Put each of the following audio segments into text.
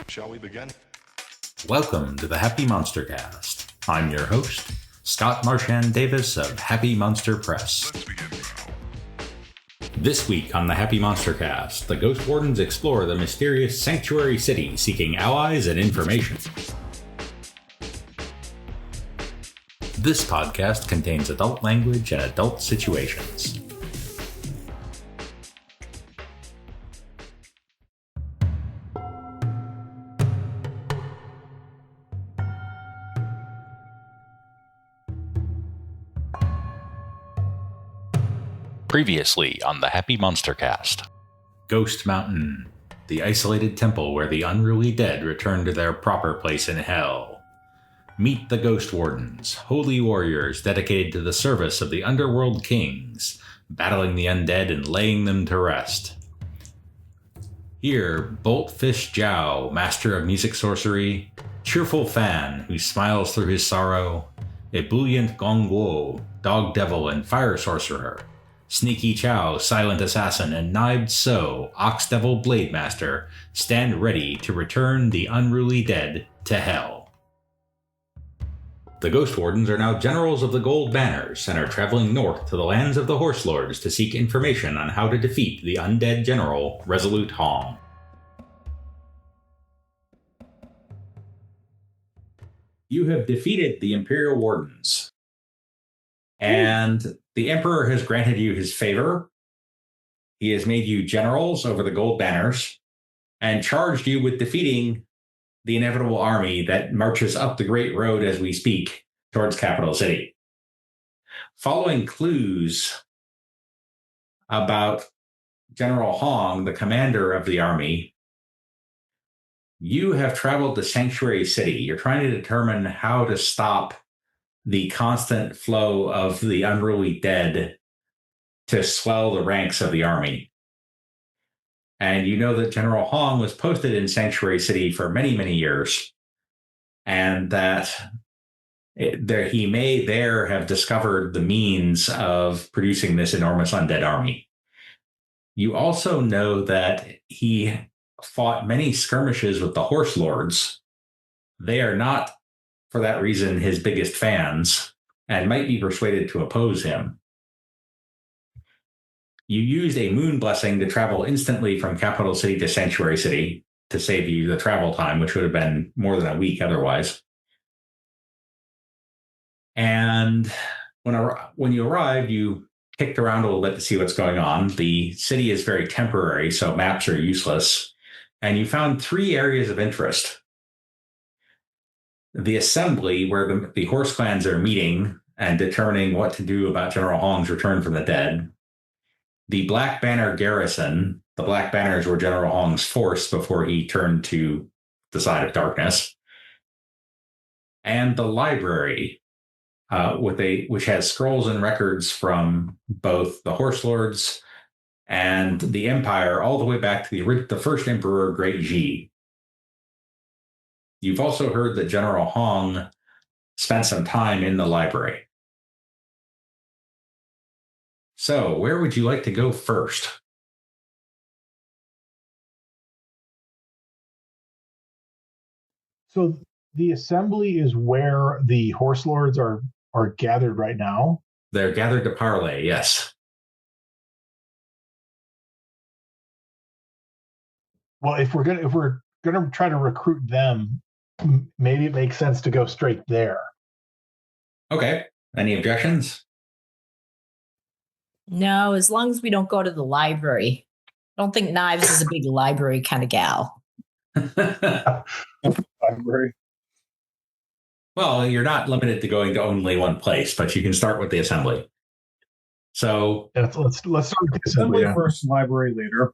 Shall we begin? Welcome to the Happy MonsterCast. I'm your host, Scott Marchand Davis of Happy Monster Press. Let's begin now. This week on the Happy MonsterCast, the Ghost Wardens explore the mysterious Sanctuary City, seeking allies and information. This podcast contains adult language and adult situations. Previously on the Happy MonsterCast. Ghost Mountain, the isolated temple where the unruly dead return to their proper place in hell. Meet the Ghost Wardens, holy warriors dedicated to the service of the underworld kings, battling the undead and laying them to rest. Here, Bolt Fist Jiao, master of music sorcery, Cheerful Fan, who smiles through his sorrow, Ebullient Gong Gou, dog devil and fire sorcerer, Sneaky Chow, silent assassin, and Knives Tso, ox devil blade master, stand ready to return the unruly dead to hell. The Ghost Wardens are now generals of the Gold Banners and are traveling north to the lands of the Horse Lords to seek information on how to defeat the undead general, Resolute Hong. You have defeated the Imperial Wardens, and the Emperor has granted you his favor. He has made you generals over the Gold Banners and charged you with defeating the inevitable army that marches up the Great Road as we speak towards Capital City. Following clues about General Hong, the commander of the army, you have traveled to Sanctuary City. You're trying to determine how to stop the constant flow of the unruly dead to swell the ranks of the army. And you know that General Hong was posted in Sanctuary City for many, many years, and that he may there have discovered the means of producing this enormous undead army. You also know that he fought many skirmishes with the Horse Lords. They are not, for that reason, his biggest fans, and might be persuaded to oppose him. You used a moon blessing to travel instantly from Capital City to Sanctuary City to save you the travel time, which would have been more than a week otherwise. And when you arrived, you kicked around a little bit to see what's going on. The city is very temporary, so maps are useless. And you found 3 areas of interest. The assembly, where the horse clans are meeting and determining what to do about General Hong's return from the dead. The Black Banner garrison. The Black Banners were General Hong's force before he turned to the side of darkness. And the library, which has scrolls and records from both the Horse Lords and the Empire, all the way back to the first Emperor, Great Ji. You've also heard that General Hong spent some time in the library. So, where would you like to go first? So the assembly is where the Horse Lords are gathered right now? They're gathered to parley, yes. Well, if we're gonna try to recruit them, maybe it makes sense to go straight there. Okay. Any objections? No, as long as we don't go to the library. I don't think Knives is a big library kind of gal. Library. Well, you're not limited to going to only one place, but you can start with the assembly. So let's start with the assembly first, library later.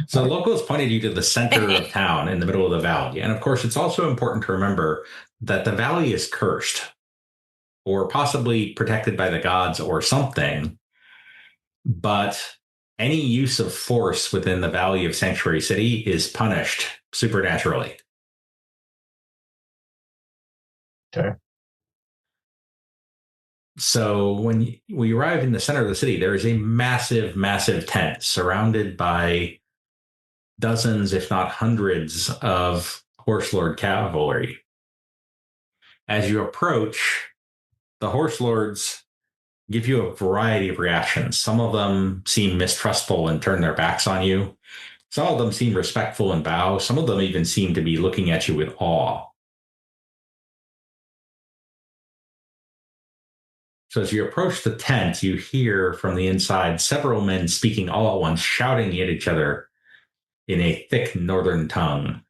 So locals pointed you to the center of town in the middle of the valley. And of course, it's also important to remember that the valley is cursed or possibly protected by the gods or something. But any use of force within the valley of Sanctuary City is punished supernaturally. Okay. So when you arrive in the center of the city, there is a massive, massive tent surrounded by dozens, if not hundreds, of Horse Lord cavalry. As you approach, the Horse Lords give you a variety of reactions. Some of them seem mistrustful and turn their backs on you. Some of them seem respectful and bow. Some of them even seem to be looking at you with awe. So as you approach the tent, you hear from the inside several men speaking all at once, shouting at each other in a thick northern tongue.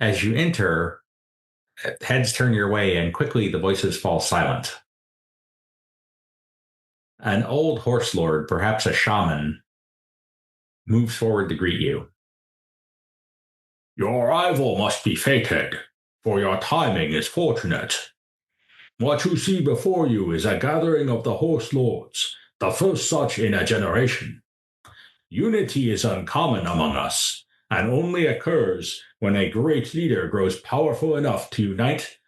As you enter, heads turn your way, and quickly the voices fall silent. An old horse lord, perhaps a shaman, moves forward to greet you. Your arrival must be fated, for your timing is fortunate. What you see before you is a gathering of the horse lords, the first such in a generation. Unity is uncommon among us, and only occurs when a great leader grows powerful enough to unite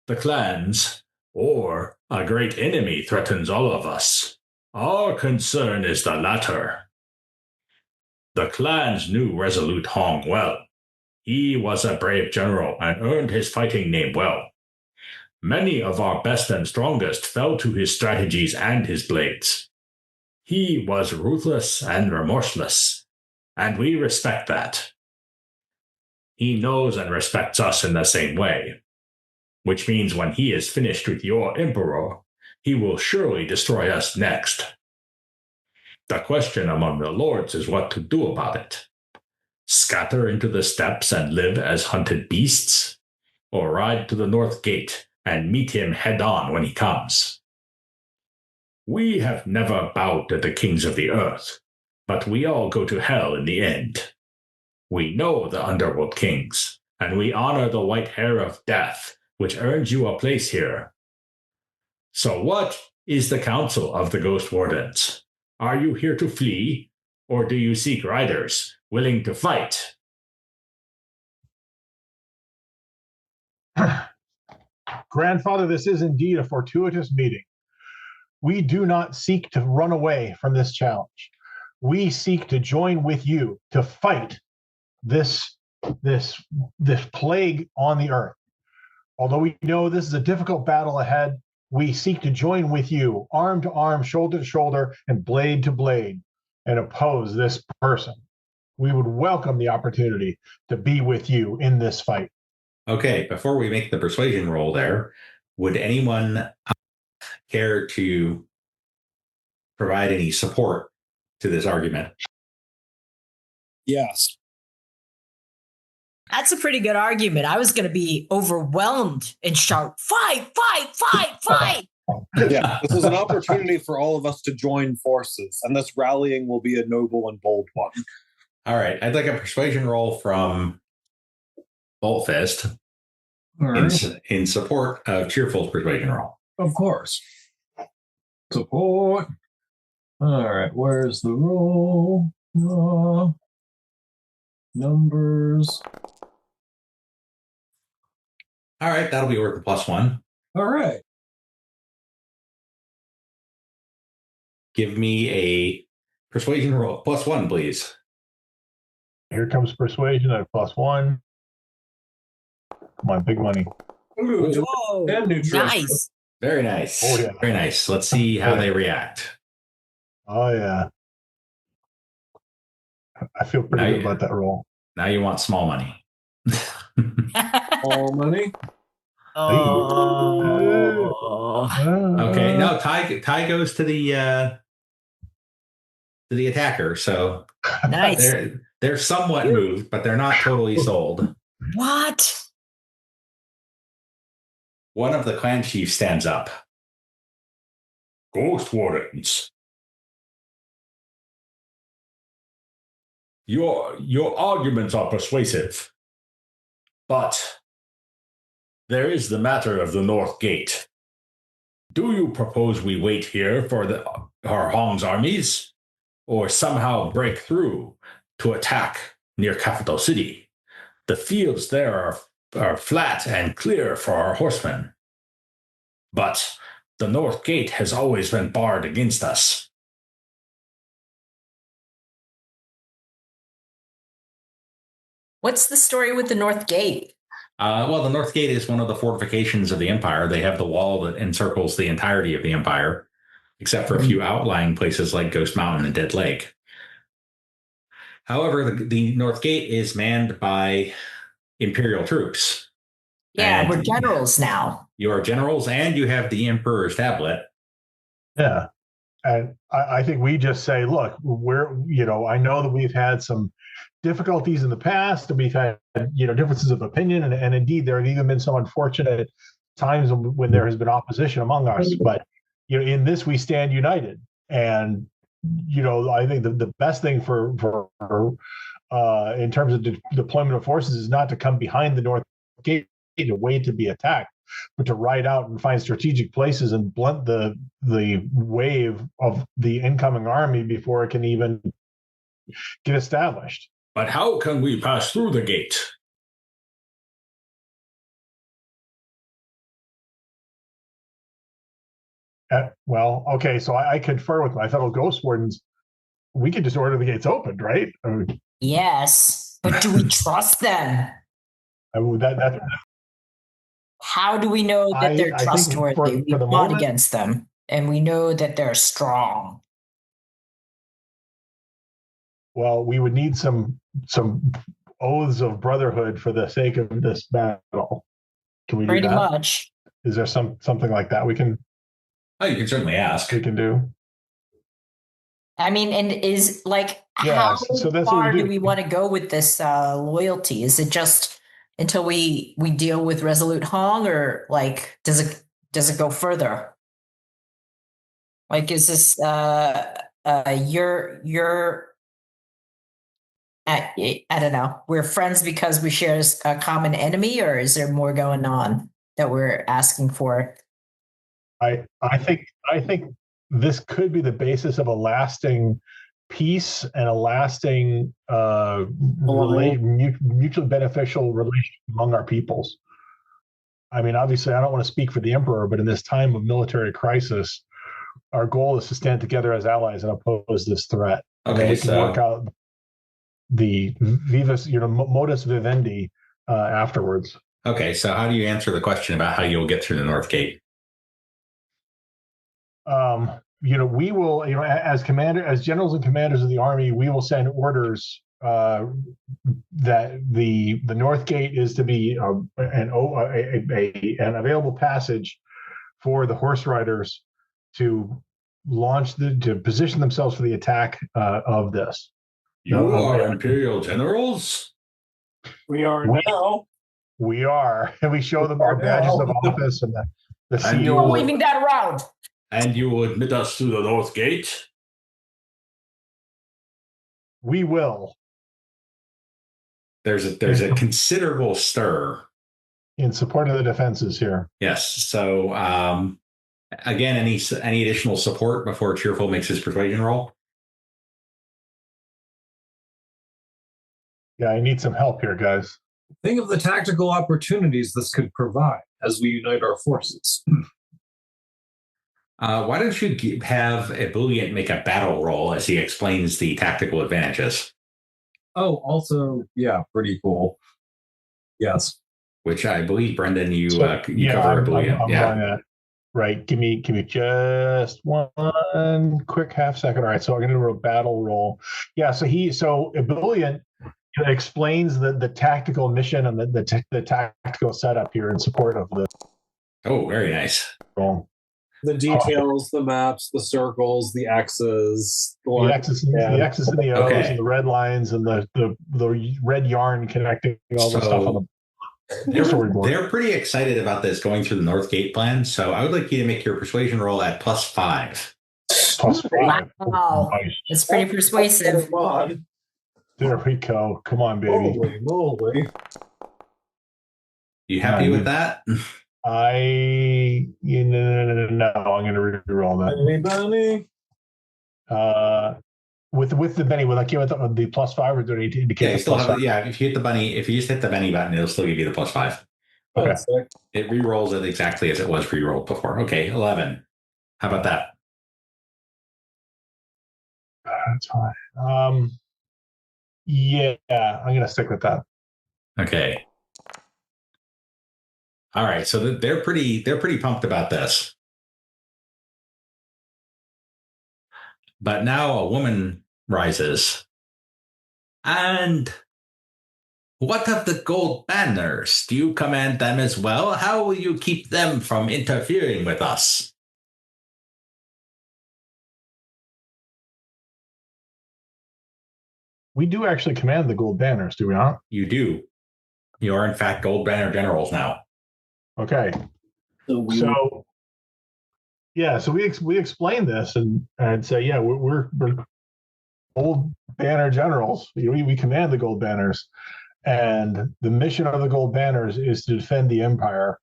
the clans, or a great enemy threatens all of us. Our concern is the latter. The clans knew Resolute Hong well. He was a brave general and earned his fighting name well. Many of our best and strongest fell to his strategies and his blades. He was ruthless and remorseless, and we respect that. He knows and respects us in the same way, which means when he is finished with your emperor, he will surely destroy us next. The question among the lords is what to do about it. Scatter into the steppes and live as hunted beasts, or ride to the north gate and meet him head-on when he comes. We have never bowed to the kings of the earth, but we all go to hell in the end. We know the underworld kings, and we honor the white hair of death, which earns you a place here. So what is the counsel of the Ghost Wardens? Are you here to flee, or do you seek riders willing to fight? Grandfather, this is indeed a fortuitous meeting. We do not seek to run away from this challenge. We seek to join with you to fight this plague on the earth. Although we know this is a difficult battle ahead, we seek to join with you, arm to arm, shoulder to shoulder, and blade to blade, and oppose this person. We would welcome the opportunity to be with you in this fight. Okay, before we make the persuasion roll there, would anyone care to provide any support to this argument? Yes. That's a pretty good argument. I was going to be overwhelmed and shout, fight, fight, fight, fight. Yeah, this is an opportunity for all of us to join forces, and this rallying will be a noble and bold one. All right, I'd like a persuasion roll from Bolt Fist in support of Cheerful's persuasion roll. Of course. Support. All right, where's the roll? Numbers. All right, that'll be worth a +1. All right. Give me a persuasion roll +1, please. Here comes persuasion at +1. Come on, big money. Ooh, Whoa, and nutrition. nice. Very nice. Oh, yeah. Very nice. Let's see how they react. Oh, yeah. I feel pretty good about that roll. Now you want small money. All money. Oh. Okay, no, tie goes to the attacker, so Nice. they're somewhat moved, but they're not totally sold. What? One of the clan chiefs stands up. Ghost Wardens. Your arguments are persuasive, but there is the matter of the North Gate. Do you propose we wait here for our Hong's armies, or somehow break through to attack near capital city? The fields there are flat and clear for our horsemen, but the North Gate has always been barred against us. What's the story with the North Gate? Well, the North Gate is one of the fortifications of the Empire. They have the wall that encircles the entirety of the Empire, except for a few outlying places like Ghost Mountain and Dead Lake. However, the North Gate is manned by Imperial troops. Yeah, And we're generals now. You are generals, and you have the Emperor's tablet. Yeah. And I think we just say, look, I know that we've had some difficulties in the past, and we've had, differences of opinion, and indeed there have even been some unfortunate times when there has been opposition among us. But, in this we stand united. And, I think the best thing for in terms of deployment of forces is not to come behind the North Gate to wait to be attacked, but to ride out and find strategic places and blunt the wave of the incoming army before it can even get established. But how can we pass through the gate? Well, okay, so I confer with my fellow Ghost Wardens. We could just order the gates opened, right? Yes, but do we trust them? How do we know that they're trustworthy? We fought against them, and we know that they're strong. Well, we would need some oaths of brotherhood for the sake of this battle. Can we do that? Pretty much. Is there something like that we can? Oh, you can certainly ask. We can do. I mean, and is like, yeah, how far do we want to go with this loyalty? Is it just until we deal with Resolute Hong, or like does it go further? Like, is this you're I don't know, we're friends because we share a common enemy, or is there more going on that we're asking for? I think this could be the basis of a lasting peace and a lasting mutually beneficial relationship among our peoples. I mean, obviously, I don't want to speak for the Emperor, but in this time of military crisis, our goal is to stand together as allies and oppose this threat. Okay, and we can work out the modus vivendi afterwards. Okay, so how do you answer the question about how you'll get through the North Gate? We will, as generals and commanders of the army, we will send orders that the North Gate is to be an available passage for the horse riders to to position themselves for the attack of this. You are Imperial generals? We are now. We are, and we show them our badges of office and the seal. We're waving that around. And you will admit us through the North Gate? We will. There's a considerable stir in support of the defenses here. Yes. So again, any additional support before Cheerful makes his persuasion roll? Yeah, I need some help here, guys. Think of the tactical opportunities this could provide as we unite our forces. Why don't you have Ebullient make a battle roll as he explains the tactical advantages? Oh, also, yeah, pretty cool. Yes. Which I believe, Brendan, you cover Ebullient. I'm right. Give me just one quick half second. All right, so I'm going to do a battle roll. Yeah, so Ebullient explains the tactical mission and the tactical setup here in support of the. Oh, very nice. Roll. The details, the maps, the circles, the X's, the X's and the O's, and the red lines, and the red yarn connecting all the stuff on the storyboard. They're pretty excited about this going through the North Gate plan. So I would like you to make your persuasion roll at +5. +5. Wow, it's pretty persuasive. There we go. Come on, baby. Holy moly. You happy with that? No, I'm going to re-roll that. With the Benny, will I give it the +5 or do I need to indicate? Yeah, you still have if you hit the bunny, if you just hit the Benny button, it'll still give you the +5. Okay. It re-rolls it exactly as it was re-rolled before. Okay, 11. How about that? That's fine. Yeah, I'm going to stick with that. Okay. All right. So they're pretty pumped about this. But now a woman rises. And what of the gold banners? Do you command them as well? How will you keep them from interfering with us? We do actually command the gold banners, do we not? You do. You are, in fact, gold banner generals now. Okay. So we explain this and say, yeah, we're gold banner generals. We command the gold banners, and the mission of the gold banners is to defend the empire,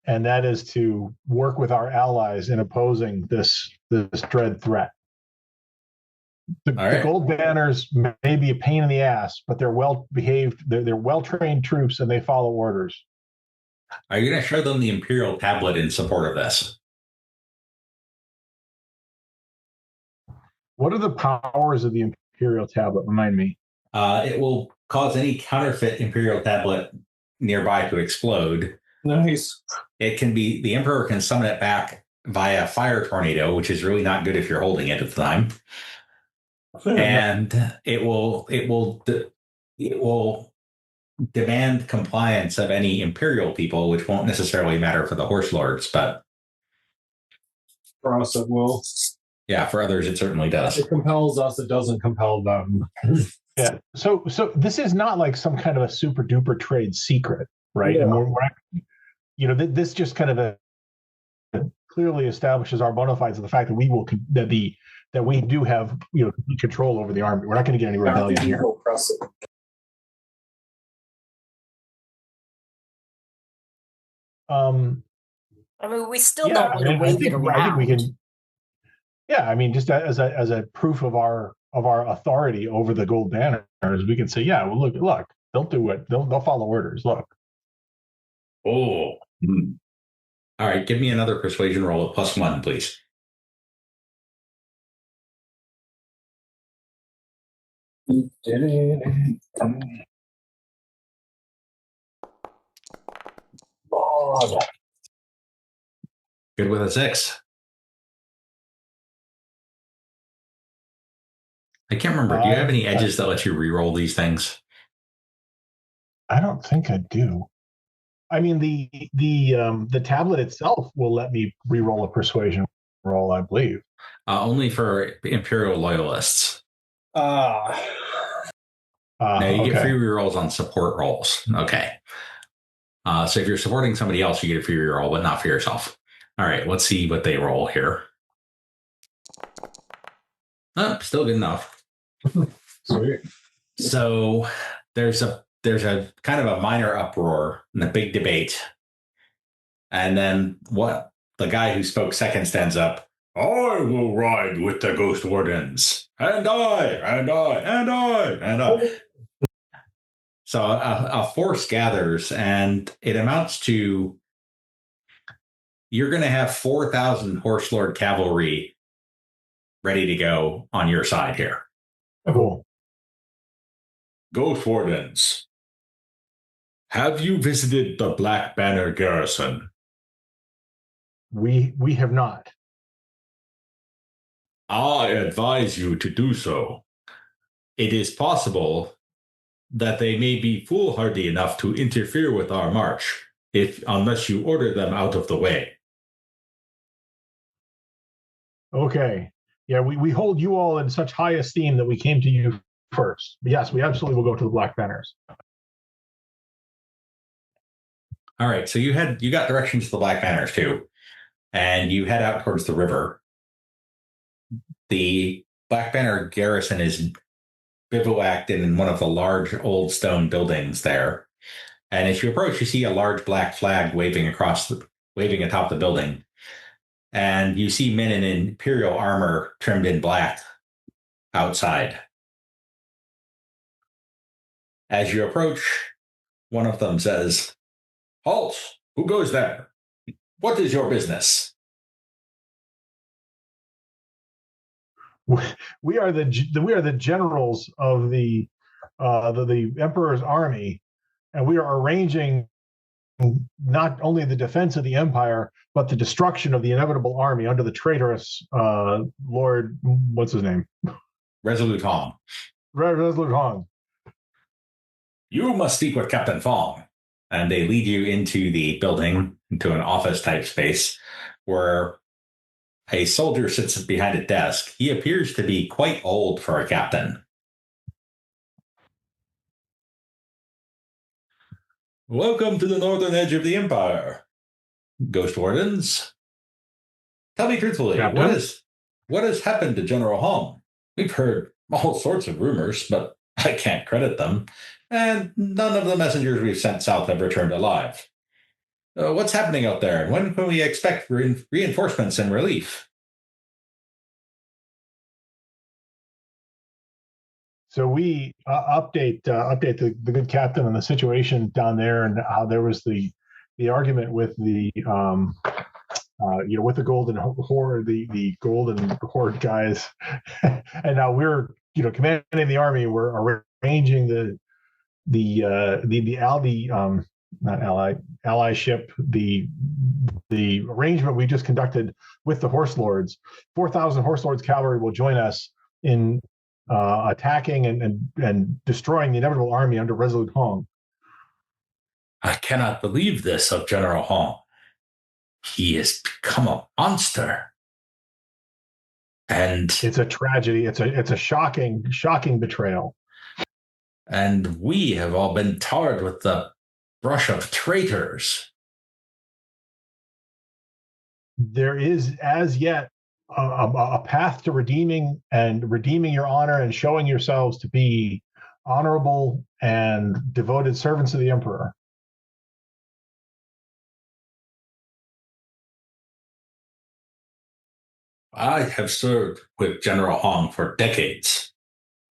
and that is to work with our allies in opposing this dread threat. The gold banners may be a pain in the ass, but they're well behaved. They're well trained troops, and they follow orders. Are you going to show them the Imperial tablet in support of this? What are the powers of the Imperial tablet? Remind me. It will cause any counterfeit Imperial tablet nearby to explode. Nice. It can be, the Emperor can summon it back via fire tornado, which is really not good if you're holding it at the time. And it will demand compliance of any Imperial people, which won't necessarily matter for the Horse Lords, but For us, it will. yeah, for others it certainly does. It compels us. It doesn't compel them. Yeah. So this is not like some kind of a super duper trade secret, right? Yeah. And this just kind of clearly establishes our bona fides of the fact that we do have control over the army. We're not going to get any rebellion here. I mean, we still don't want to wave it around. I think we can. Yeah, I mean, just as a proof of our authority over the gold banners, we can say, yeah, well, look, they'll do it. They'll follow orders. Look. Oh. All right, give me another persuasion roll at +1, please. Good with a 6. I can't remember. Do you have any edges that let you re-roll these things? I don't think I do. I mean, the tablet itself will let me re-roll a persuasion roll, I believe. Only for Imperial loyalists. Now you get free re-rolls on support rolls. Okay. So if you're supporting somebody else, you get a free re-roll, but not for yourself. All right, let's see what they roll here. Oh, still good enough. Sweet. So there's a kind of a minor uproar and a big debate. And then the guy who spoke second stands up. I will ride with the Ghost Wardens. And I. So a force gathers, and it amounts to, you're going to have 4,000 Horse Lord cavalry ready to go on your side here. Cool. Ghost Wardens, have you visited the Black Banner garrison? We have not. I advise you to do so. It is possible that they may be foolhardy enough to interfere with our march, unless you order them out of the way. Okay. Yeah, we hold you all in such high esteem that we came to you first. But yes, we absolutely will go to the Black Banners. All right, so you got directions to the Black Banners too, and you head out towards the river. The Black Banner garrison is bivouacked in one of the large old stone buildings there. And as you approach, you see a large black flag waving atop the building. And you see men in Imperial armor trimmed in black outside. As you approach, one of them says, "Halt! Who goes there? What is your business?" We are the generals of the Emperor's army, and we are arranging not only the defense of the empire, but the destruction of the inevitable army under the traitorous Lord, what's his name? Resolute Hong. Resolute Hong. You must speak with Captain Fong. And they lead you into the building, into an office type space, where a soldier sits behind a desk. He appears to be quite old for a captain. Welcome to the northern edge of the Empire, Ghost Wardens. Tell me truthfully, Captain? what has happened to General Hong? We've heard all sorts of rumors, but I can't credit them, and none of the messengers we've sent south have returned alive. What's happening out there, and when can we expect reinforcements and relief? So we update the good captain on the situation down there, and how there was the argument with the with the golden horde, the golden horde guys, and now we're commanding the army. We're arranging the allyship, the arrangement we just conducted with the horse lords. 4,000 horse lords cavalry will join us in attacking and destroying the inevitable army under Resolute Hong. I cannot believe this of General Hong. He has become a monster. And it's a tragedy. It's a shocking betrayal. And we have all been tarred with the brush of traitors. There is as yet a path to redeeming your honor and showing yourselves to be honorable and devoted servants of the Emperor. I have served with General Hong for decades.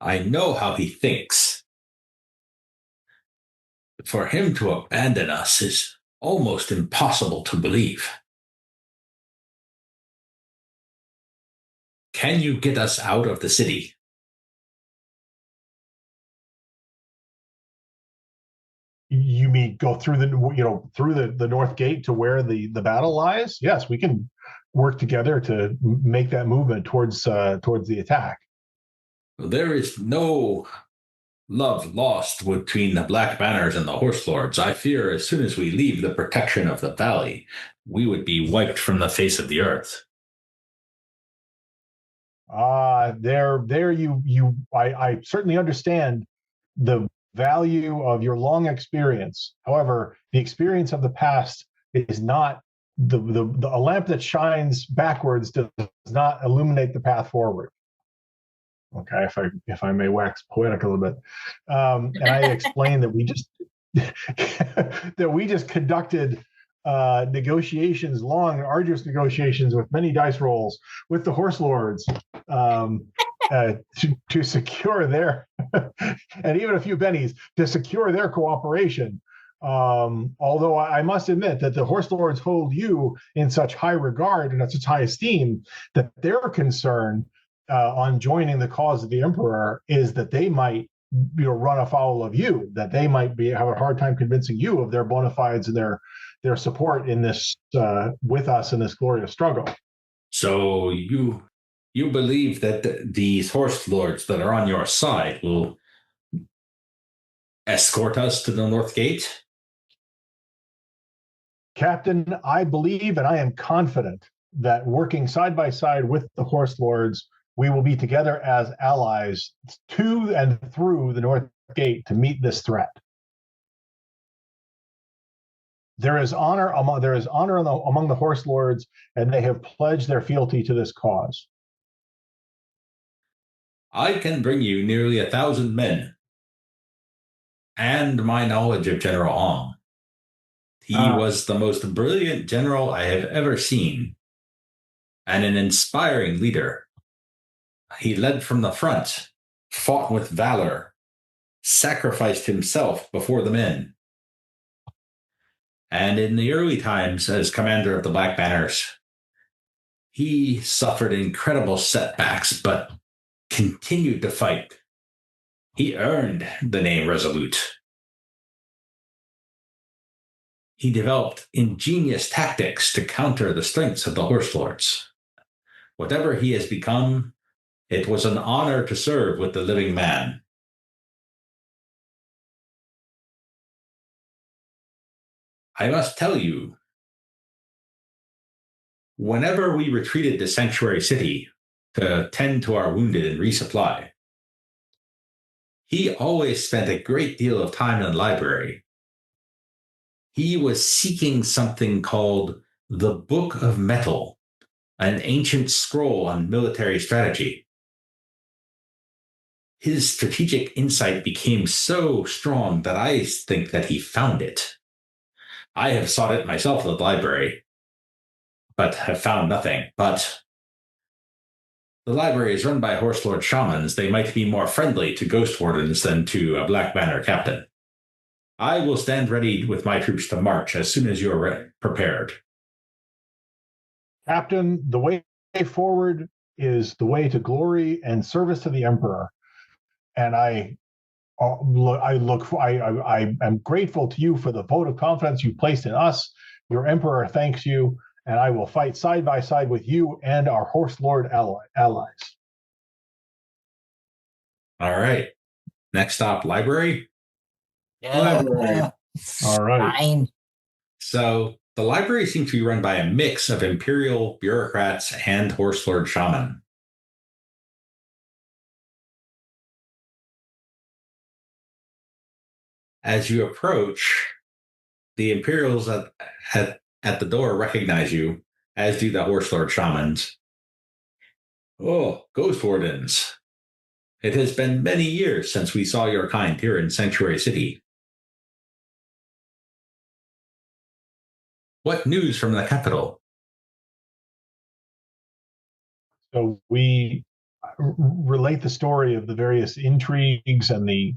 I know how he thinks. For him to abandon us is almost impossible to believe. Can you get us out of the city? You mean go through the north gate to where the battle lies? Yes, we can work together to make that movement towards the attack. There is no love lost between the Black Banners and the Horse Lords. I fear as soon as we leave the protection of the valley, we would be wiped from the face of the earth. I certainly understand the value of your long experience. However, the experience of the past is not a lamp that shines backwards does not illuminate the path forward. Okay, if I may wax poetic a little bit, and I explained that we just conducted negotiations, long and arduous negotiations with many dice rolls with the horse lords to secure their and even a few bennies to secure their cooperation. Although I must admit that the horse lords hold you in such high regard and at such high esteem that their concern on joining the cause of the Emperor is that they might run afoul of you, that they might have a hard time convincing you of their bona fides and their support in this with us in this glorious struggle. So you believe that these horse lords that are on your side will escort us to the North Gate? Captain, I believe and I am confident that working side by side with the horse lords, we will be together as allies to and through the North Gate to meet this threat. There is honor among the horse lords, and they have pledged their fealty to this cause. I can bring you nearly 1,000 men, and my knowledge of General Hong. He was the most brilliant general I have ever seen, and an inspiring leader. He led from the front, fought with valor, sacrificed himself before the men. And in the early times, as commander of the Black Banners, he suffered incredible setbacks, but continued to fight. He earned the name Resolute. He developed ingenious tactics to counter the strengths of the Horse Lords. Whatever he has become, it was an honor to serve with the living man. I must tell you, whenever we retreated to Sanctuary City to tend to our wounded and resupply, he always spent a great deal of time in the library. He was seeking something called the Book of Metal, an ancient scroll on military strategy. His strategic insight became so strong that I think that he found it. I have sought it myself at the library, but have found nothing. But the library is run by Horse Lord shamans. They might be more friendly to Ghost Wardens than to a Black Banner captain. I will stand ready with my troops to march as soon as you are prepared. Captain, the way forward is the way to glory and service to the Emperor. And I am grateful to you for the vote of confidence you placed in us. Your Emperor thanks you, and I will fight side by side with you and our Horse Lord allies. All right. Next stop, library. Library. All right. Fine. So the library seems to be run by a mix of imperial bureaucrats and Horse Lord shaman. As you approach, the Imperials at the door recognize you, as do the Horse Lord shamans. Oh, Ghost Wardens. It has been many years since we saw your kind here in Sanctuary City. What news from the capital? So we relate the story of the various intrigues and the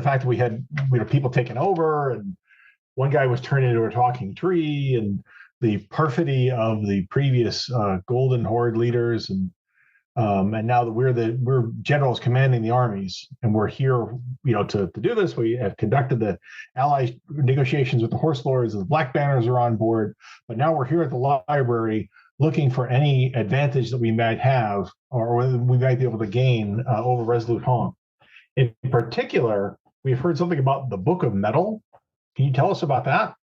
fact that we had people taken over, and one guy was turned into a talking tree, and the perfidy of the previous Golden Horde leaders, and now that we're generals commanding the armies, and we're here, to do this. We have conducted the ally negotiations with the Horse Lords, and the Black Banners are on board. But now we're here at the library looking for any advantage that we might have, or we might be able to gain over Resolute Hong. In particular, we've heard something about the Book of Metal. Can you tell us about that?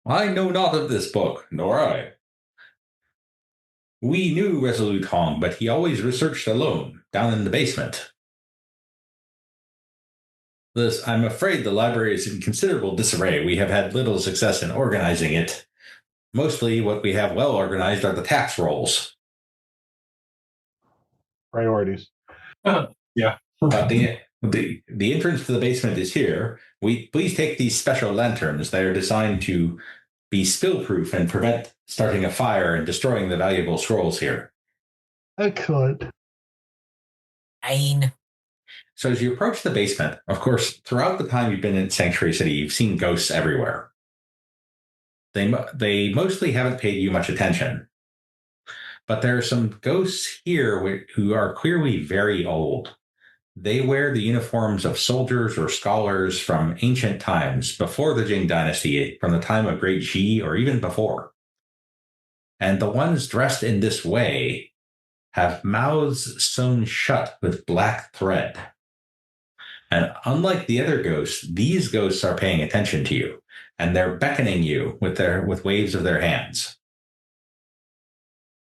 I know not of this book, nor I. We knew Resolute Hong, but he always researched alone, down in the basement. I'm afraid the library is in considerable disarray. We have had little success in organizing it. Mostly what we have well organized are the tax rolls. Priorities. Yeah. But the entrance to the basement is here. Please take these special lanterns. They are designed to be spill-proof and prevent starting a fire and destroying the valuable scrolls here. Excellent. Fine. So as you approach the basement, of course, throughout the time you've been in Sanctuary City, you've seen ghosts everywhere. They mostly haven't paid you much attention. But there are some ghosts here who are clearly very old. They wear the uniforms of soldiers or scholars from ancient times, before the Jing Dynasty, from the time of Great Xi, or even before. And the ones dressed in this way have mouths sewn shut with black thread. And unlike the other ghosts, these ghosts are paying attention to you, and they're beckoning you with waves of their hands.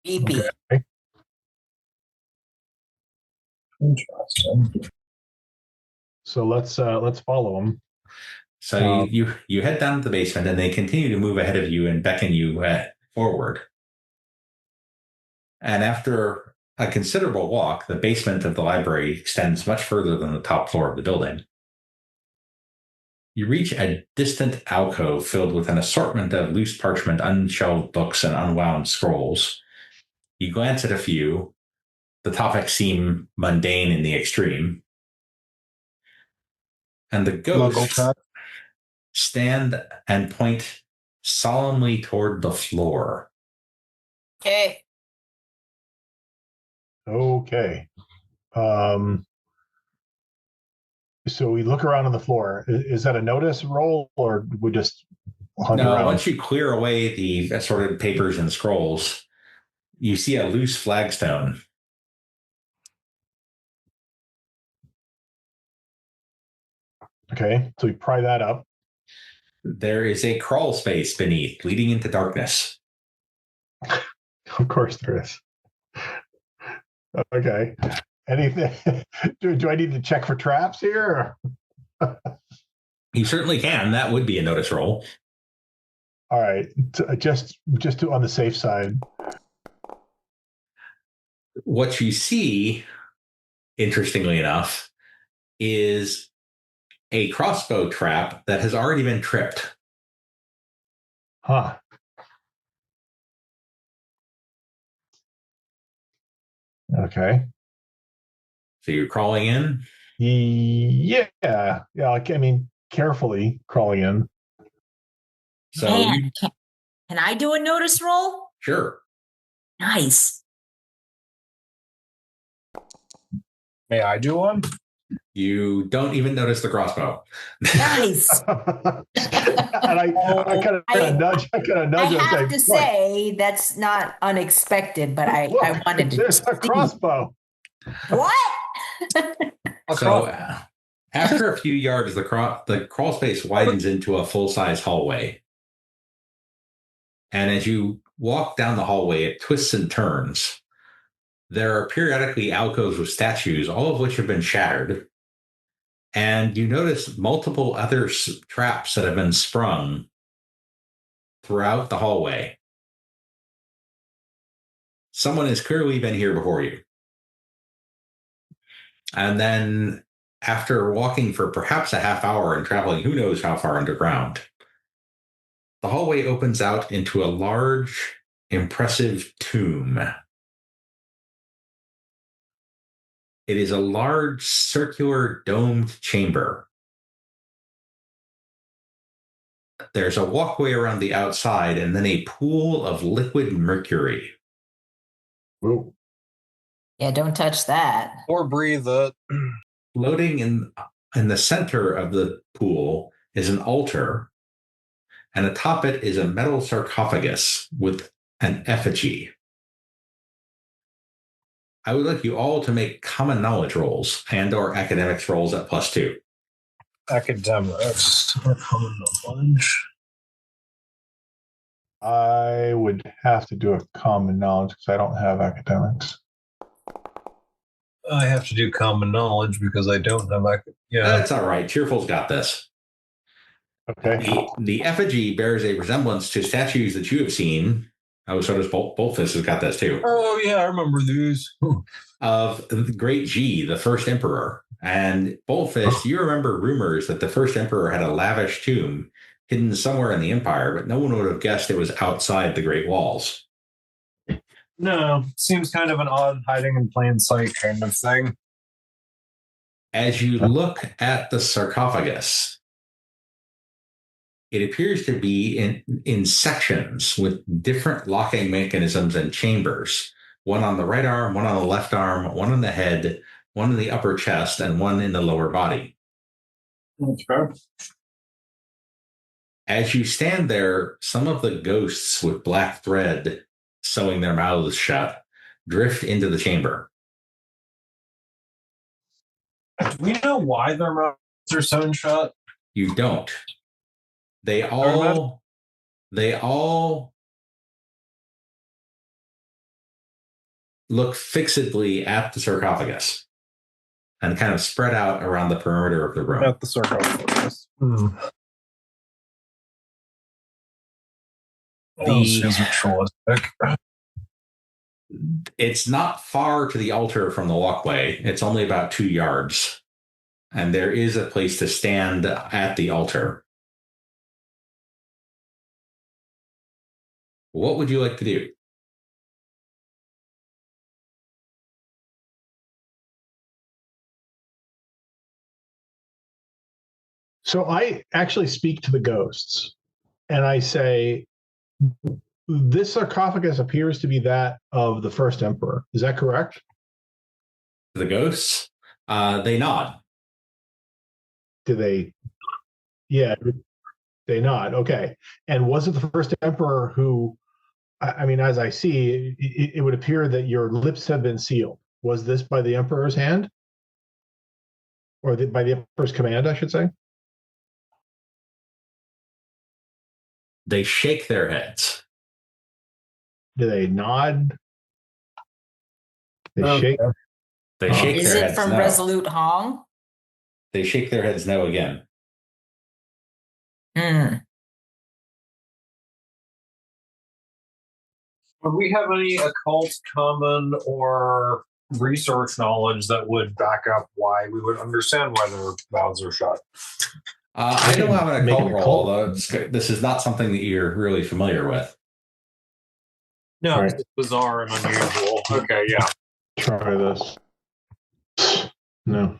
Beepy. Okay. Interesting. So let's follow them. So you head down to the basement, and they continue to move ahead of you and beckon you forward. And after a considerable walk, the basement of the library extends much further than the top floor of the building. You reach a distant alcove filled with an assortment of loose parchment, unshelved books, and unwound scrolls. You glance at a few. The topics seem mundane in the extreme. And the ghosts stand and point solemnly toward the floor. Okay. Okay. So we look around on the floor. Is that a notice roll, or we just hunt No, around? once you clear away the assorted papers and scrolls, you see a loose flagstone. Okay, so we pry that up. There is a crawl space beneath, leading into darkness. Of course there is. Okay. Anything? Do I need to check for traps here? You certainly can. That would be a notice roll. All right, just to on the safe side. What you see, interestingly enough, is a crossbow trap that has already been tripped. Huh. Okay. So you're crawling in? Yeah. Like, I mean, carefully crawling in. So Man, can I do a notice roll? sure. Nice. May I do one? You don't even notice the crossbow. Nice. And I kind of nudge. I kind of I nudge. have and to say, say that's not unexpected, but I look, wanted to. there's a see. crossbow. What? So after a few yards, the crawl space widens into a full-size hallway. And as you walk down the hallway, it twists and turns. There are periodically alcoves with statues, all of which have been shattered. And you notice multiple other traps that have been sprung throughout the hallway. Someone has clearly been here before you. And then after walking for perhaps a half hour and traveling who knows how far underground, the hallway opens out into a large, impressive tomb. It is a large, circular, domed chamber. There's a walkway around the outside and then a pool of liquid mercury. Ooh. Yeah, don't touch that. Or breathe it. Floating in the center of the pool is an altar, and atop it is a metal sarcophagus with an effigy. I would like you all to make common knowledge rolls and or academics rolls at +2. Academics. Common knowledge. I would have to do a common knowledge because I don't have academics. I have to do common knowledge because I don't have That's all right. Cheerful's got this. Okay. The effigy bears a resemblance to statues that you have seen. Oh, so does Boltfist has got this too. Oh, yeah, I remember these. Of the Great G, the first emperor. And Boltfist, you remember rumors that the first emperor had a lavish tomb hidden somewhere in the empire, but no one would have guessed it was outside the Great Walls. No, seems kind of an odd hiding in plain sight kind of thing. As you look at the sarcophagus, it appears to be in sections with different locking mechanisms and chambers. One on the right arm, one on the left arm, one on the head, one in the upper chest, and one in the lower body. Okay. As you stand there, some of the ghosts with black thread sewing their mouths shut drift into the chamber. Do we know why their mouths are sewn shut? You don't. They all look fixedly at the sarcophagus and kind of spread out around the perimeter of the room. At the sarcophagus. It's not far to the altar from the walkway. It's only about 2 yards. And there is a place to stand at the altar. What would you like to do? So I actually speak to the ghosts and I say, this sarcophagus appears to be that of the first emperor. Is that correct? The ghosts? They nod. do they? Yeah, they not. Okay. And was it the first emperor who? I mean, as I see, it would appear that your lips have been sealed. Was this by the emperor's hand, or by the emperor's command? I should say. They shake their heads. Do they nod? They shake. They shake Is their it heads from no. Resolute Hong? They shake their heads no again. Hmm. Would we have any occult, common, or research knowledge that would back up why we would understand why their mouths are shut? I don't have an Make occult an roll, occult. although this is not something that you're really familiar with. No, Right. it's bizarre and unusual. Okay, yeah. Try this. No.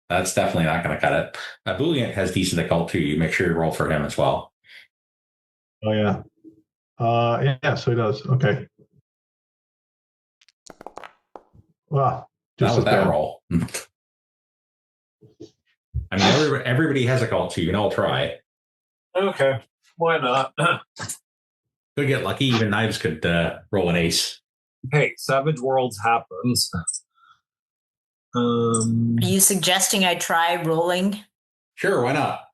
That's definitely not going to cut it. Ebullient has decent occult too. You make sure you roll for him as well. Oh yeah. Yeah. So he does. Okay. Well, Not just with as that bad. roll. I mean, everybody has occult, so you can all try. Okay, why not? Could get lucky. Even Knives could roll an ace. Hey, Savage Worlds happens. Are you suggesting I try rolling? Sure, why not?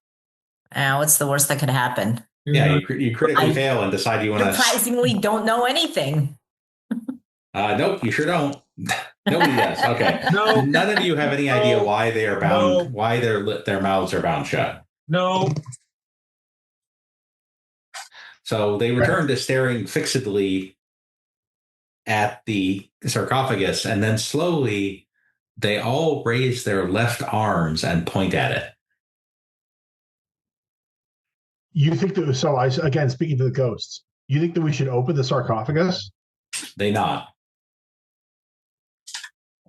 What's the worst that could happen? Yeah, you critically I fail and decide you want to. Surprisingly, don't know anything. Nope, you sure don't. Nobody does. Okay. No. None of you have any idea why they are bound. No. Why their mouths are bound shut. No. So they return to staring fixedly at the sarcophagus, and then slowly they all raise their left arms and point at it. You think that? So I again speaking to the ghosts. You think that we should open the sarcophagus? They nod.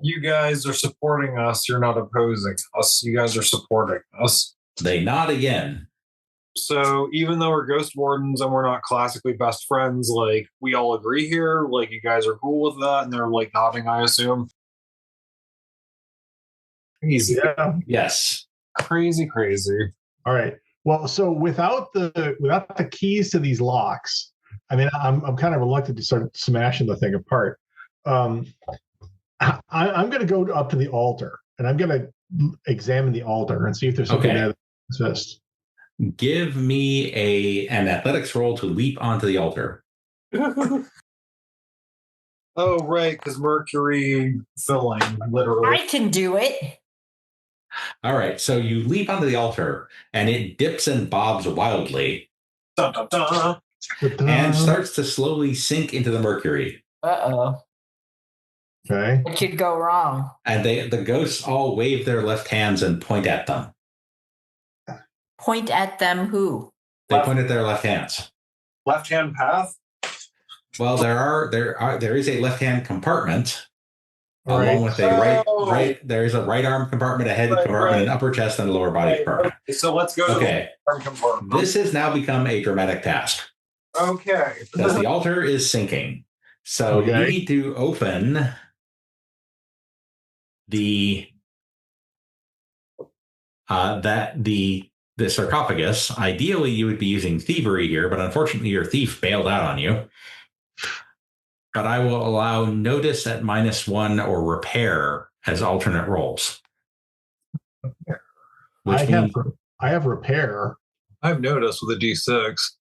You guys are supporting us. You're not opposing us. You guys are supporting us. They nod again. So even though we're Ghost Wardens and we're not classically best friends, like we all agree here, like you guys are cool with that, and they're like nodding, I assume. Crazy. Yeah. Yes. Crazy. All right. Well, so without the keys to these locks, I mean, I'm kind of reluctant to start smashing the thing apart. I'm going to go up to the altar and I'm going to examine the altar and see if there's something there that exists. Give me an athletics roll to leap onto the altar. Oh, right, because Mercury filling, literally. I can do it. All right, so you leap onto the altar and it dips and bobs wildly Dun, dun, dun. and starts to slowly sink into the mercury. Uh-oh. Okay. What could go wrong? And the ghosts all wave their left hands and point at them. Point at them who? They point at their left hands. Left-hand path? Well, there is a left-hand compartment Right. along with a right. There is a right arm compartment, a head compartment, an upper chest, and a lower body compartment. Okay, so let's go to the arm compartment. This has now become a dramatic task Okay. because the altar is sinking. So you need to open the sarcophagus. Ideally, you would be using thievery here, but unfortunately, your thief bailed out on you. But I will allow notice at -1 or repair as alternate rolls. I have repair. I have noticed with a D6.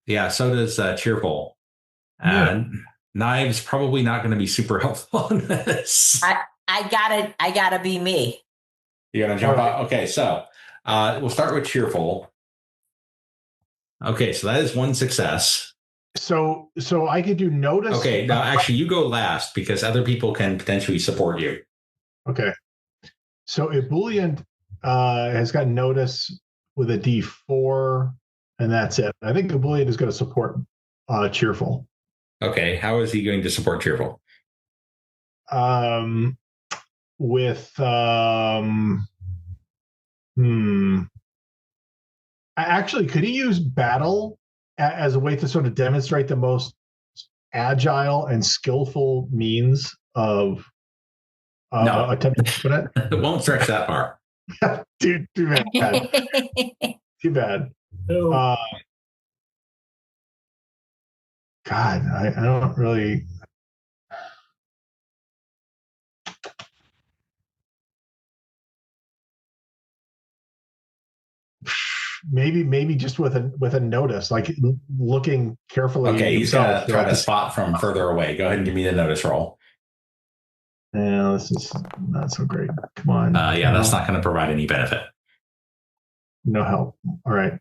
Yeah, so does Cheerful. Yeah. And Knives probably not going to be super helpful on this. I gotta be me. You're going to jump out? Okay, so we'll start with Cheerful. Okay, so that is one success. So I could do notice. Okay, now actually you go last because other people can potentially support you. Okay. So Ebullient has got notice with a D4, and that's it. I think Ebullient is going to support Cheerful. Okay, how is he going to support Cheerful? Actually, could he use battle as a way to sort of demonstrate the most agile and skillful means of attempting to put it? It won't stretch that far. Too bad. Too bad. God, I don't really. Maybe just with a notice, like looking carefully. Okay, he's gonna himself, try to spot from further away. Go ahead and give me the notice roll. Yeah, this is not so great. Come on. Yeah, that's not going to provide any benefit. No help. All right.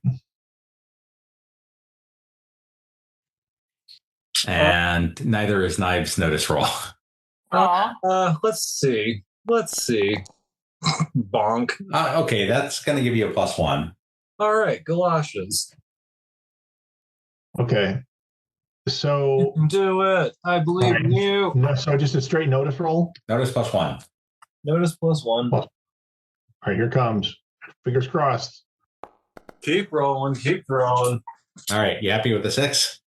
And neither is Knives' notice roll. Let's see. Bonk. Okay, that's going to give you a +1. All right, galoshes. Okay. So do it. I believe in you. No, so just a straight notice roll. Notice +1. Notice +1. All right, here comes. Fingers crossed. Keep rolling. All right, you happy with the 6?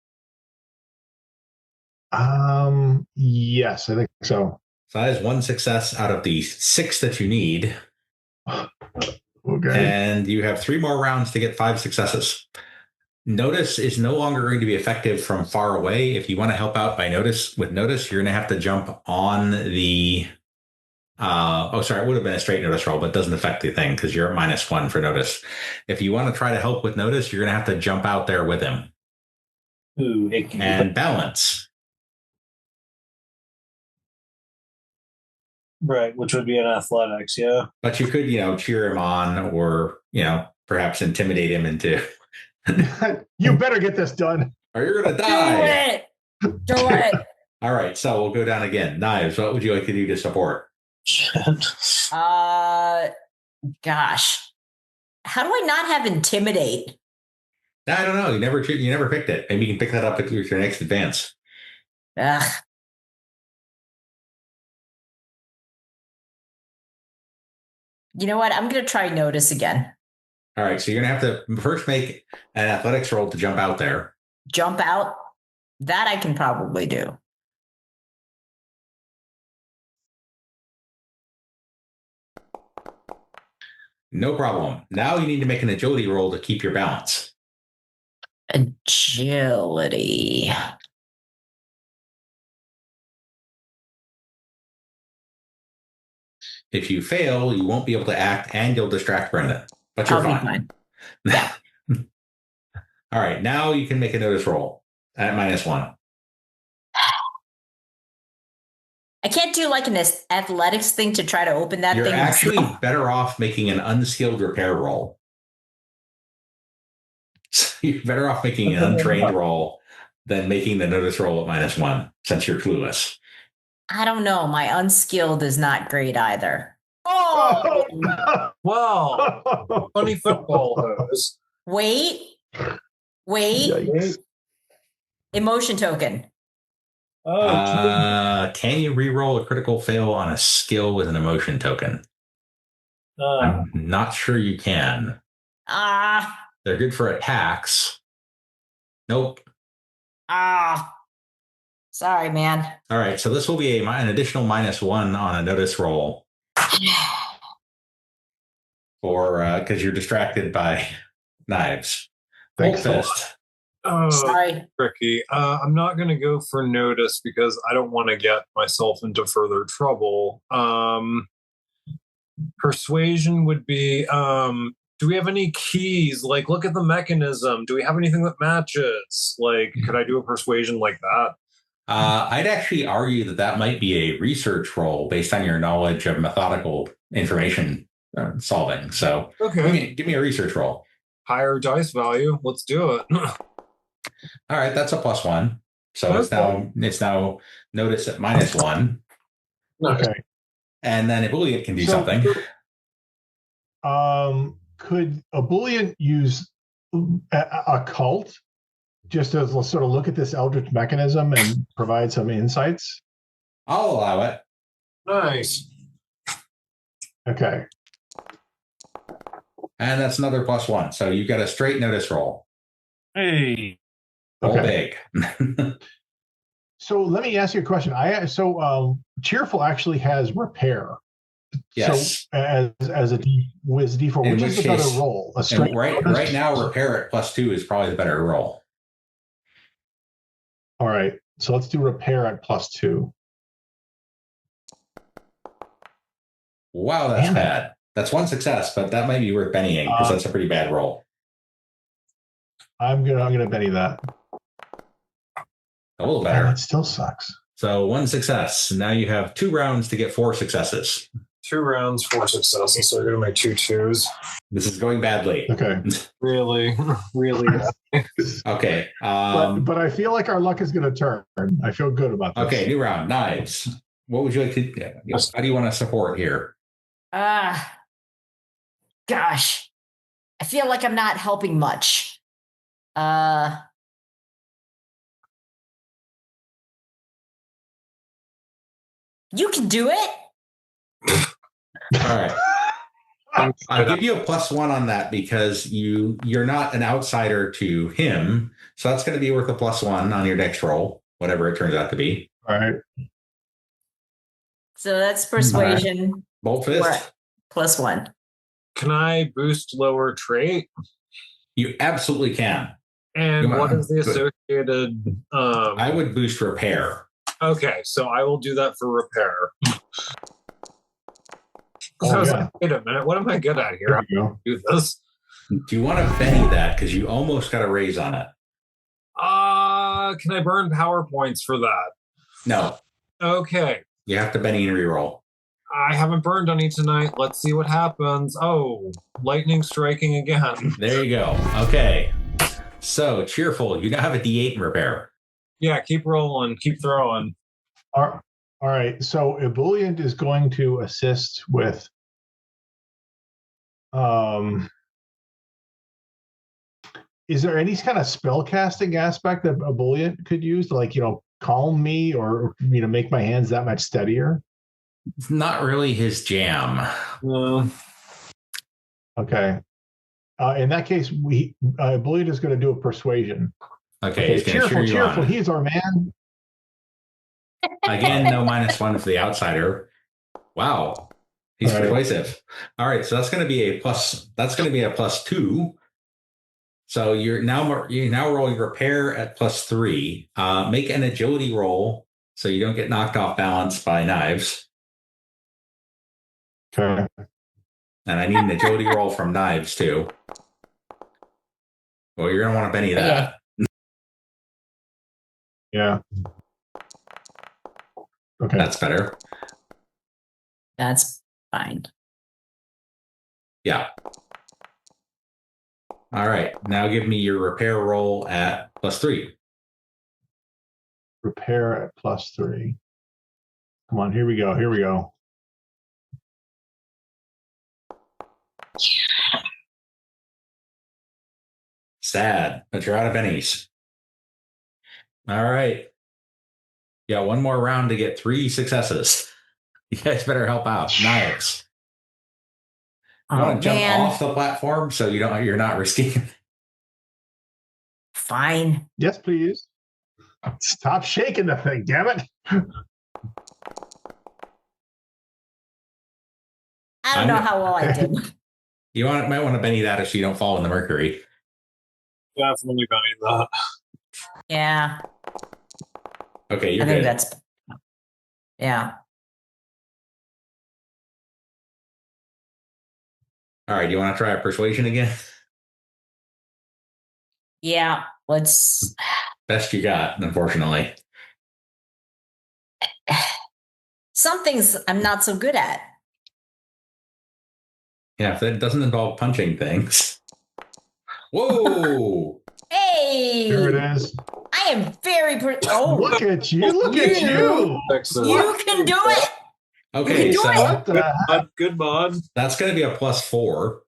Yes, I think so. So that is 1 success out of the 6 that you need. Okay. And you have 3 more rounds to get 5 successes. Notice is no longer going to be effective from far away. If you want to help out by notice, you're going to have to jump on the. It would have been a straight notice roll, but it doesn't affect the thing because you're at -1 for notice. If you want to try to help with notice, you're going to have to jump out there with him. Ooh, And balance. Right, which would be in athletics, yeah. But you could, cheer him on or, perhaps intimidate him into. You better get this done. Or you're going to die. Do it. All right, so we'll go down again. Knives, what would you like to do to support? Gosh. How do I not have intimidate? I don't know. You never picked it. Maybe you can pick that up with your next advance. Ugh. You know what? I'm going to try notice again. All right, so you're going to have to first make an athletics roll to jump out there. Jump out? That I can probably do. No problem. Now you need to make an agility roll to keep your balance. Agility. If you fail, you won't be able to act and you'll distract Brendan. But you're fine. Yeah. All right, now you can make a notice roll at -1. I can't do like an athletics thing to try to open that You're thing. You're actually better off making an unskilled repair roll. You're better off making an untrained roll than making the notice roll at -1 since you're clueless. I don't know. My unskilled is not great either. Oh! Wow. Funny football hose. Wait. Yikes. Emotion token. Can you re-roll a critical fail on a skill with an emotion token? I'm not sure you can. They're good for attacks. Nope. Sorry, man. All right, so this will be an additional -1 on a notice roll. For because you're distracted by Knives. Thanks. Fist. Sorry. Tricky. I'm not going to go for notice because I don't want to get myself into further trouble. Persuasion would be, do we have any keys? Like, look at the mechanism. Do we have anything that matches? Like, could I do a persuasion like that? I'd actually argue that might be a research roll based on your knowledge of methodical information solving. So okay, give me a research roll. Higher dice value. Let's do it. All right, that's a +1. So it's now notice at -1. Okay. And then Ebullient can do something. Could Ebullient use a cult just to sort of look at this eldritch mechanism and provide some insights? I'll allow it. Nice. Okay. And that's another +1. So you got a straight notice roll. Hey. Roll big. So let me ask you a question. Cheerful actually has repair. Yes. So as a D4, In which which is the better case- roll? A And strength right bonus? now, repair at +2 is probably the better roll. All right. So let's do repair at +2. Wow, that's Damn it. bad. That's one success, but that might be worth bennying because that's a pretty bad roll. I'm gonna Benny that. A little Man, better. that still sucks. So one success. Now you have 2 rounds to get 4 successes. 2 rounds, 4 successes. So you're going to make 2 twos. This is going badly. Okay. Really, really. Okay. But I feel like our luck is gonna turn. I feel good about this. Okay, new round. Knives. What would you like to? How do you want to support here? Gosh, I feel like I'm not helping much. You can do it. All right. I'll give you a +1 on that because you're not an outsider to him, so that's going to be worth a +1 on your dex roll, whatever it turns out to be. All right. So that's persuasion. Bolt fist. +1. Can I boost lower trait? You absolutely can. And Come what on. is the associated? I would boost repair. Okay, so I will do that for repair. Oh, I was yeah. like, wait a minute, what am I good at here? There How you go. do I do this? Do you want to Benny that because you almost got a raise on it? Can I burn power points for that? No, Okay. you have to Benny and reroll. I haven't burned any tonight. Let's see what happens. Oh, lightning striking again. There you go. Okay. So, Cheerful, you now have a D8 in repair. Yeah, keep rolling, keep throwing. All right. So Ebullient is going to assist with is there any kind of spell casting aspect that Ebullient could use to, like, calm me or make my hands that much steadier? It's not really his jam. Okay. In that case, Ebullient is going to do a persuasion. Okay, he's going to cheer you Cheerful. on. He's our man. Again, no -1 for the outsider. Wow. He's All right. persuasive. All right, so that's going to be a +2. So you're now rolling repair at +3. Make an agility roll so you don't get knocked off balance by Knives. Okay. And I need an agility roll from Knives too. Well, you're going to want to Benny that. Yeah. Okay. That's better. That's fine. Yeah. All right. Now give me your repair roll at +3. Repair at +3. Come on. Here we go. Sad, but you're out of bennies. All right. Yeah, one more round to get 3 successes. You guys better help out. Knives. You want to jump off the platform so you're not risking. Fine. Yes, please. Stop shaking the thing, damn it. I don't know how well I did. You might want to Benny that so you don't fall in the mercury. Definitely Benny that. Yeah. Okay, you're I think good. that's. Yeah. All right, you want to try a persuasion again? Yeah. Let's. Best you got, unfortunately. Some things I'm not so good at. Yeah, if it doesn't involve punching things. Whoa! Hey! Here it is. I am very. Look at you. Look at you. You can do it. Okay, do so it. What the heck? Good mod. that's going to be a +4,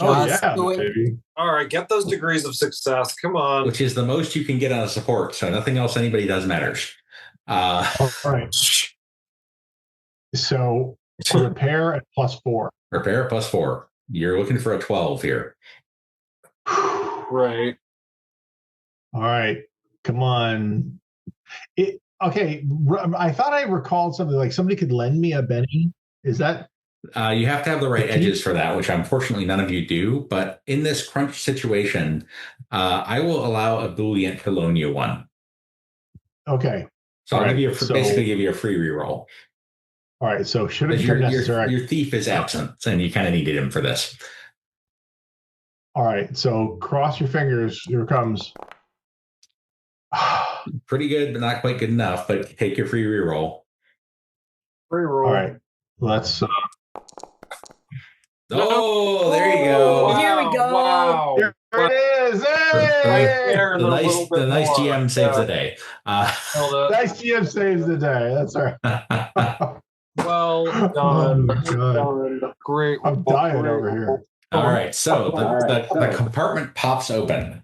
Oh, Just yeah, do it. baby. All right, get those degrees of success. Come on. which is the most you can get on a support. So nothing else anybody does matters. All right. So repair at +4. Repair at +4. You're looking for a 12 here. Right. All right. Come on. Okay. I thought I recalled something like somebody could lend me a Benny. Is that You have to have the right edges for that, which unfortunately none of you do. But in this crunch situation, I will allow Ebullient to loan you one. Okay. So All I'll right, basically give you a free reroll. All right. So should it Because become necessary? your thief is absent, and you kind of needed him for this. All right. So cross your fingers. Here it comes. Pretty good, but not quite good enough. But take your free reroll. Reroll. All right. Let's. Oh, there you go. Here we go. Wow. Here it is. Hey! The nice GM saves the day. Nice GM saves the day. That's all right. Well Oh done. my God. Great. I'm dying over here. All right, so the compartment pops open.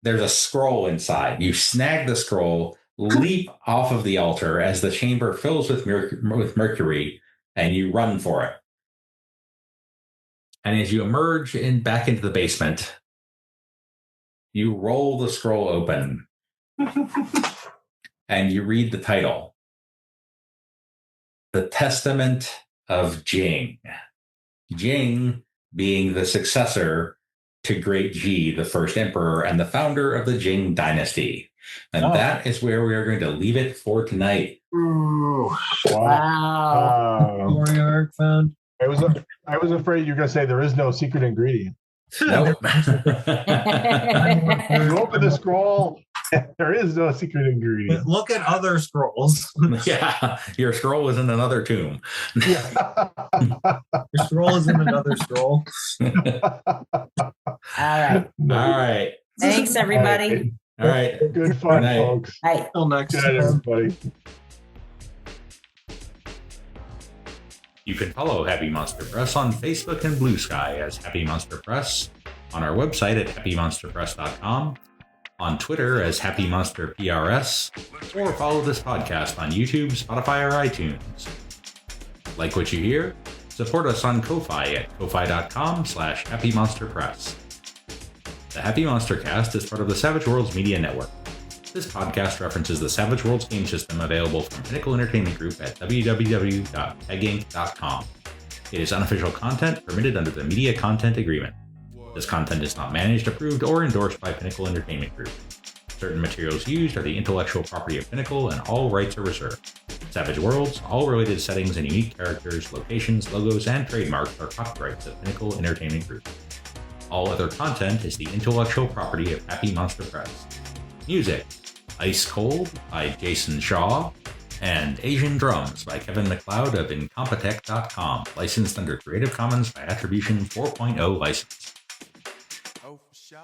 There's a scroll inside. You snag the scroll, leap off of the altar as the chamber fills with mercury, and you run for it. And as you emerge back into the basement, you roll the scroll open, and you read the title. The Testament of Jing. Jing being the successor to Great Ji, the first emperor and the founder of the Jing dynasty. And that is where we are going to leave it for tonight. Ooh. Wow. Story arc found. I was afraid you were going to say there is no secret ingredient. Nope. You open the scroll, there is no secret ingredient. Look at other scrolls. Yeah, your scroll is in another tomb. Yeah. Your scroll is in another scroll. All right. All right. Thanks, everybody. All right. Good fun, Good night. folks. Bye. Till next Good night, time. everybody. You can follow Happy Monster Press on Facebook and Blue Sky as Happy Monster Press, on our website at happymonsterpress.com, on Twitter as Happy Monster PRS, or follow this podcast on YouTube, Spotify, or iTunes. Like what you hear? Support us on Ko-Fi at ko-fi.com/happymonsterpress. The Happy MonsterCast is part of the Savage Worlds Media Network. This podcast references the Savage Worlds game system available from Pinnacle Entertainment Group at www.peginc.com. It is unofficial content permitted under the Media Content Agreement. This content is not managed, approved, or endorsed by Pinnacle Entertainment Group. Certain materials used are the intellectual property of Pinnacle and all rights are reserved. Savage Worlds, all related settings and unique characters, locations, logos, and trademarks are copyrights of Pinnacle Entertainment Group. All other content is the intellectual property of Happy Monster Press. Music: Ice Cold by Jason Shaw, and Asian Drums by Kevin MacLeod of Incompetech.com, licensed under Creative Commons by Attribution 4.0 license. Oh, for sure.